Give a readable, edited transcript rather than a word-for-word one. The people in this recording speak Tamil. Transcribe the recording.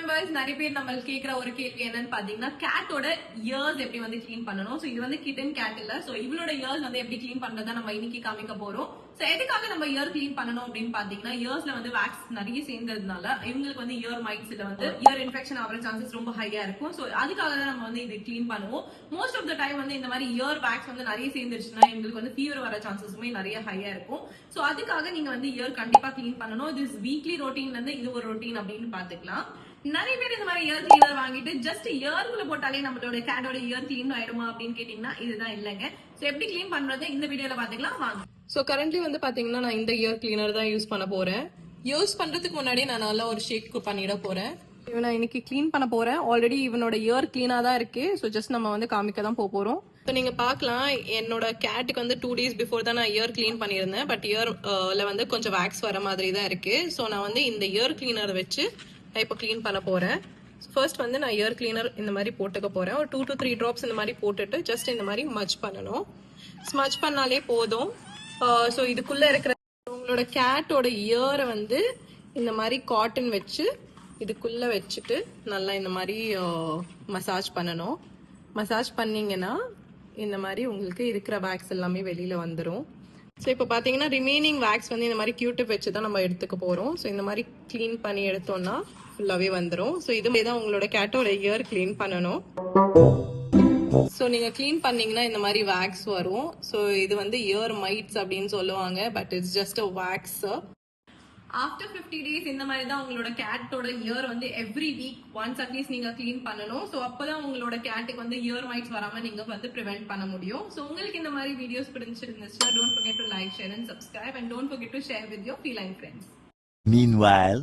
மெம்பர்ஸ் நிறைய பேர் நம்ம கேக்குற ஒரு கேள்வி என்னன்னு பாத்தீங்கன்னா கேட்டோட இயர்ஸ் எப்படி வந்து கிளீன் பண்ணணும். சோ இது வந்து கிட்டன் கேட் இல்ல. சோ இவளோட இயர்ஸ் வந்து எப்படி கிளீன் பண்றதா நம்ம இன்னைக்கு காமிக்க போறோம். சோ எதுக்காக நம்ம இயர் கிளீன் பண்ணணும் அப்படின்னு பாத்தீங்கன்னா இயர்ஸ்ல வந்து வேக்ஸ் நிறைய சேர்ந்ததுனால இவங்களுக்கு வந்து இயர் மைட்ஸ் இல்ல வந்து இயர் இன்ஃபெக்ஷன் ஆகிற சான்சஸ் ரொம்ப ஹையா இருக்கும். சோ அதுக்காக தான் நம்ம வந்து இது கிளீன் பண்ணுவோம். மோஸ்ட் ஆஃப் த டைம் வந்து இந்த மாதிரி இயர் வேக்ஸ் வந்து நிறைய சேர்ந்துருச்சுன்னா இவங்களுக்கு வந்து ஃபீவர் வர சான்சஸுமே நிறைய ஹையா இருக்கும். சோ அதுக்காக நீங்க வந்து இயர் கண்டிப்பா கிளீன் பண்ணணும். இது வீக்லி ரொட்டீன்ல இருந்து இது ஒரு ரொட்டீன் அப்படின்னு பாத்துக்கலாம். நிறைய பேர் இந்த மாதிரி இயர் கிளீனர் வாங்கிட்டு ஜஸ்ட் இயர்க்குள்ள போட்டாலே நம்மளோட கேட்டோட இயர் கிளீன் ஆயிடுமா அப்படின்னு கேட்டீங்கன்னா இதுதான் இல்லைங்க. சோ எப்படி கிளீன் பண்றது இந்த வீடியோல பாத்துக்கலாம் வாங்க. சோ கரண்ட்லி வந்து பாத்தீங்கன்னா நான் இந்த இயர் கிளீனர் தான் யூஸ் பண்ண போறேன். யூஸ் பண்றதுக்கு முன்னாடி நான் நல்லா ஒரு ஷேக் பண்ணிட போறேன். இவனை இன்னைக்கு கிளீன் பண்ண போறேன். ஆல்ரெடி இவனோட இயர் கிளீனா தான் இருக்கு. சோ ஜஸ்ட் நம்ம வந்து காமிக்க தான் போறோம். நீங்க பாக்கலாம் என்னோட கேட்டுக்கு வந்து 2 days பிஃபோர் தான் நான் இயர் கிளீன் பண்ணியிருந்தேன். பட் இயர்ல வந்து கொஞ்சம் வேக்ஸ் வர மாதிரி தான் இருக்கு. சோ நான் வந்து இந்த இயர் கிளீனர் வச்சு நான் இப்போ கிளீன் பண்ண போறேன். ஃபர்ஸ்ட் வந்து நான் இயர் கிளீனர் இந்த மாதிரி போட்டுக்க போறேன். ஒரு 2 to 3 drops இந்த மாதிரி போட்டுட்டு ஜஸ்ட் இந்த மாதிரி மச் பண்ணணும். ஸ்மச் பண்ணாலே போதும். ஸோ இதுக்குள்ள இருக்கிற உங்களோட கேட்டோட இயரை வந்து இந்த மாதிரி காட்டன் வச்சு இதுக்குள்ள வச்சுட்டு நல்லா இந்த மாதிரி மசாஜ் பண்ணணும். மசாஜ் பண்ணீங்கன்னா இந்த மாதிரி உங்களுக்கு இருக்கிற வேக்ஸ் எல்லாமே வெளியில வந்துடும். ஸோ இப்போ பார்த்தீங்கன்னா ரிமைனிங் வேக்ஸ் வந்து இந்த மாதிரி கியூடிப் வச்சு தான் நம்ம எடுத்துக்க போகிறோம். ஸோ இந்த மாதிரி க்ளீன் பண்ணி எடுத்தோம்னா ஃபுல்லாகவே வந்துடும். ஸோ இதுவே தான் உங்களோட கேட்டோட இயர் க்ளீன் பண்ணணும். ஸோ நீங்கள் க்ளீன் பண்ணீங்கன்னா இந்த மாதிரி வேக்ஸ் வரும். ஸோ இது வந்து இயர் மைட்ஸ் அப்படின்னு சொல்லுவாங்க. But it's just a wax. After 50 days இந்த மாதிரி தான் உங்களோட கேட்டோட இயர் வந்து எவ்ரி வீக் ஒன்ஸ் அட்லீஸ்ட் நீங்க கிளீன் பண்ணணும். ஸோ அப்பதான் உங்களோட கேட்டுக்கு வந்து இயர் மைட்ஸ் வராம நீங்க வந்து ப்ரிவென்ட் பண்ண முடியும். ஸோ உங்களுக்கு இந்த மாதிரி வீடியோஸ் பிடிச்சிருந்துச்சுன்னா don't forget to like, share and subscribe and don't forget to share with your feline friends. Meanwhile